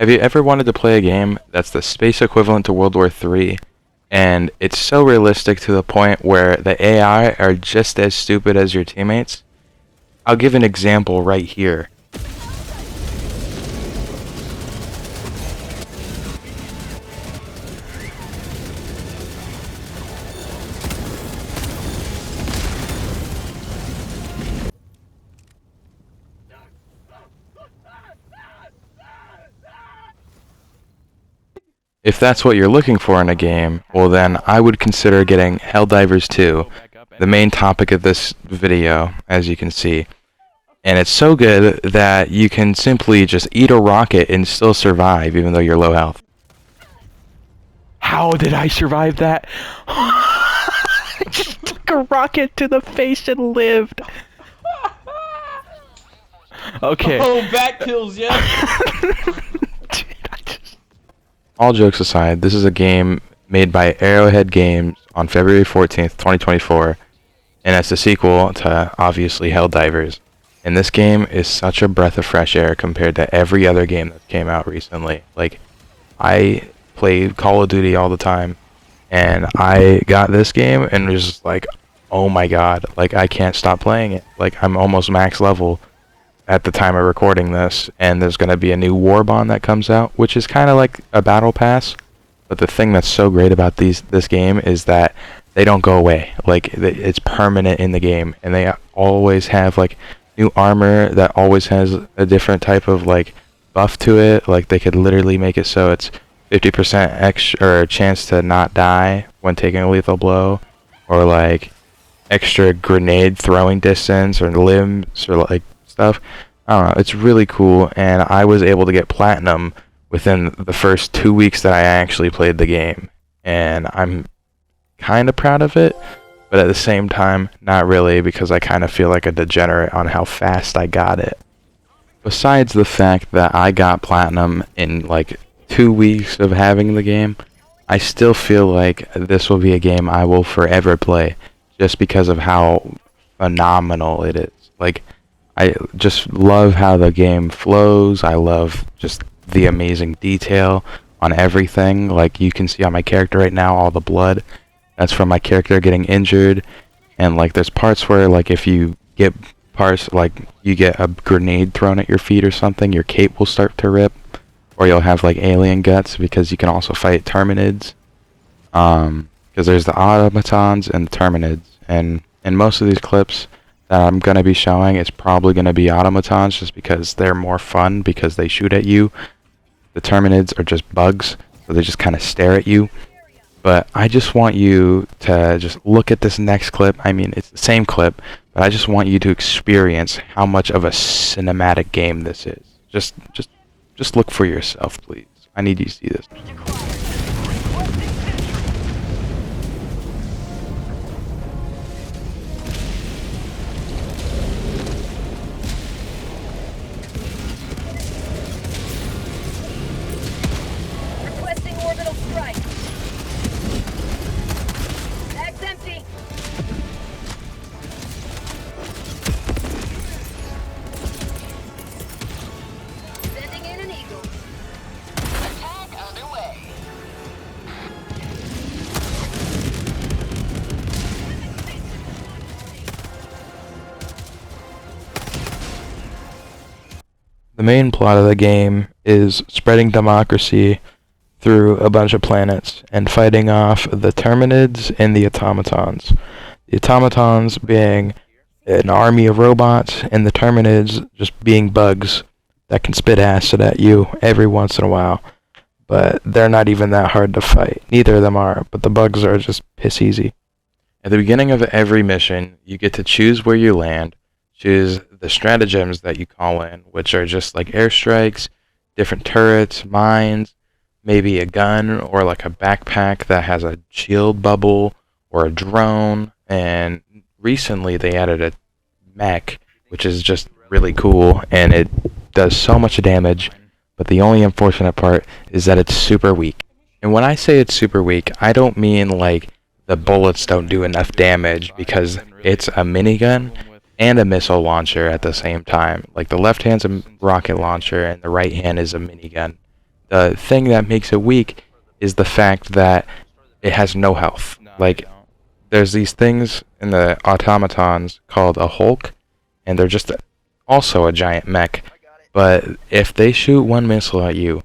Have you ever wanted to play a game that's the space equivalent to World War III, and it's so realistic to the point where the AI are just as stupid as your teammates? I'll give an example right here. If that's what you're looking for in a game, well then I would consider getting Helldivers 2, the main topic of this video, as you can see. And it's so good that you can simply just eat a rocket and still survive even though you're low health. How did I survive that? I just took a rocket to the face and lived. Okay. Oh, back kills, yeah. All jokes aside, this is a game made by Arrowhead Games on February 14th, 2024, and it's a sequel to, obviously, Helldivers. And this game is such a breath of fresh air compared to every other game that came out recently. Like, I play Call of Duty all the time, and I got this game and was just like, oh my god, like, I can't stop playing it. Like, I'm almost max level at the time of recording this, and there's going to be a new war bond that comes out, which is kind of like a battle pass. But the thing that's so great about this game is that they don't go away. Like, it's permanent in the game, and they always have like new armor that always has a different type of like buff to it. Like, they could literally make it so it's 50% extra or chance to not die when taking a lethal blow, or like extra grenade throwing distance or limbs or like stuff. I don't know, it's really cool, and I was able to get platinum within the first 2 weeks that I actually played the game, and I'm kind of proud of it, but at the same time, not really, because I kind of feel like a degenerate on how fast I got it. Besides the fact that I got platinum in like 2 weeks of having the game, I still feel like this will be a game I will forever play, just because of how phenomenal it is. Like, I just love how the game flows. I love just the amazing detail on everything. Like, you can see on my character right now, all the blood. That's from my character getting injured. And like, there's parts where like if you get parts, like you get a grenade thrown at your feet or something, your cape will start to rip. Or you'll have like alien guts, because you can also fight Terminids. Because there's the automatons and the Terminids. And in most of these clips that I'm going to be showing, it's probably going to be automatons, just because they're more fun because they shoot at you. The Terminids are just bugs, so they just kind of stare at you. But I just want you to just look at this next clip. I mean, it's the same clip, but I just want you to experience how much of a cinematic game this is. Just look for yourself, please. I need you to see this. Requesting orbital strike. Bag's empty. Sending in an eagle. Attack underway. The main plot of the game is spreading democracy through a bunch of planets and fighting off the Terminids and the automatons. The automatons being an army of robots, and the Terminids just being bugs that can spit acid at you every once in a while. But they're not even that hard to fight. Neither of them are, but the bugs are just piss easy. At the beginning of every mission, you get to choose where you land, choose the stratagems that you call in, which are just like airstrikes, different turrets, mines, maybe a gun, or like a backpack that has a shield bubble, or a drone. And recently they added a mech, which is just really cool, and it does so much damage, but the only unfortunate part is that it's super weak. And when I say it's super weak, I don't mean like the bullets don't do enough damage, because it's a minigun and a missile launcher at the same time. Like, the left hand's a rocket launcher and the right hand is a minigun. The thing that makes it weak is the fact that it has no health. Like, there's these things in the automatons called a Hulk, and they're just also a giant mech. But if they shoot one missile at you,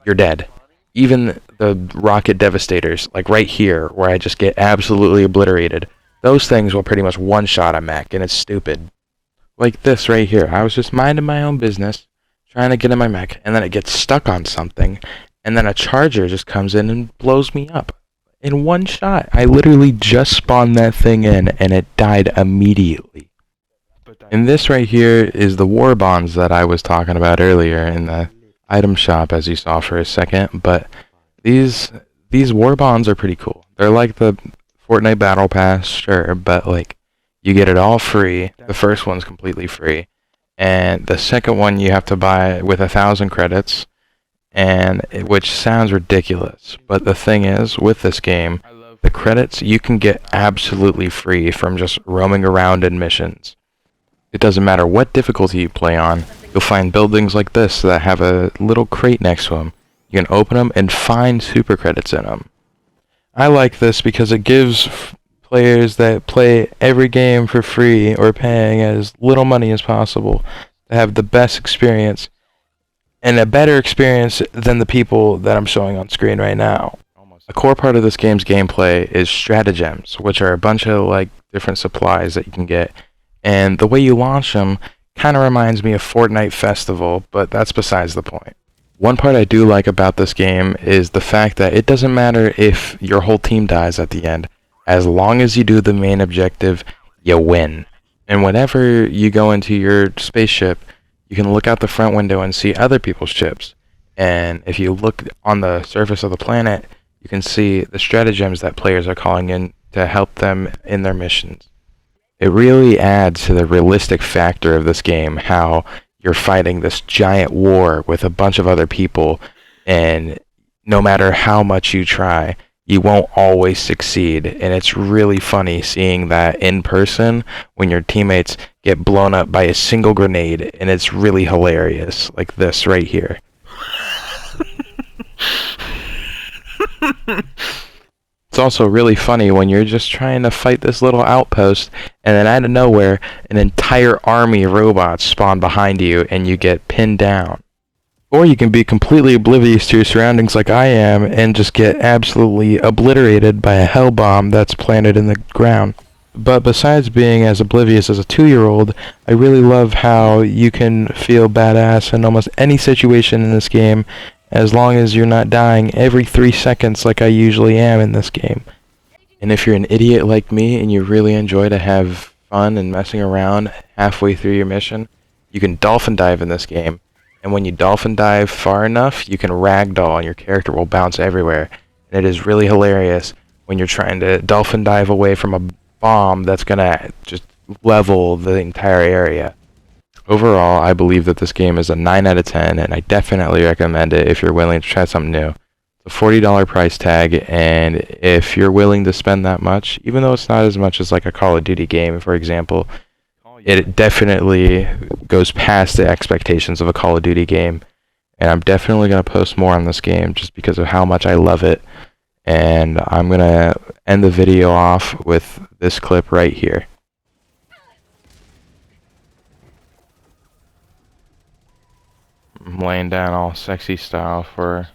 you're dead. Even the rocket devastators, like right here, where I just get absolutely obliterated, those things will pretty much one-shot a mech, and it's stupid. Like this right here. I was just minding my own business, trying to get in my mech, and then it gets stuck on something, and then a charger just comes in and blows me up. In one shot. I literally just spawned that thing in, and it died immediately. And this right here is the war bonds that I was talking about earlier in the item shop, as you saw for a second. But these war bonds are pretty cool. They're like the Fortnite Battle Pass, sure, but like you get it all free. The first one's completely free, and the second one you have to buy with 1,000 credits, which sounds ridiculous. But the thing is, with this game, the credits you can get absolutely free from just roaming around in missions. It doesn't matter what difficulty you play on, you'll find buildings like this that have a little crate next to them. You can open them and find super credits in them. I like this because it gives players that play every game for free or paying as little money as possible to have the best experience, and a better experience than the people that I'm showing on screen right now. A core part of this game's gameplay is stratagems, which are a bunch of like different supplies that you can get. And the way you launch them kind of reminds me of Fortnite Festival, but that's besides the point. One part I do like about this game is the fact that it doesn't matter if your whole team dies at the end. As long as you do the main objective, you win. And whenever you go into your spaceship, you can look out the front window and see other people's ships. And if you look on the surface of the planet, you can see the stratagems that players are calling in to help them in their missions. It really adds to the realistic factor of this game, how you're fighting this giant war with a bunch of other people, and no matter how much you try, you won't always succeed. And it's really funny seeing that in person when your teammates get blown up by a single grenade, and it's really hilarious, like this right here. It's also really funny when you're just trying to fight this little outpost, and then out of nowhere, an entire army of robots spawn behind you, and you get pinned down. Or you can be completely oblivious to your surroundings like I am, and just get absolutely obliterated by a hell bomb that's planted in the ground. But besides being as oblivious as a 2-year-old, I really love how you can feel badass in almost any situation in this game, as long as you're not dying every 3 seconds like I usually am in this game. And if you're an idiot like me and you really enjoy to have fun and messing around halfway through your mission, you can dolphin dive in this game. And when you dolphin dive far enough, you can ragdoll and your character will bounce everywhere. And it is really hilarious when you're trying to dolphin dive away from a bomb that's gonna just level the entire area. Overall, I believe that this game is a 9 out of 10, and I definitely recommend it if you're willing to try something new. It's a $40 price tag, and if you're willing to spend that much, even though it's not as much as like a Call of Duty game, for example, it definitely goes past the expectations of a Call of Duty game. And I'm definitely going to post more on this game just because of how much I love it. And I'm going to end the video off with this clip right here. I'm laying down all sexy style for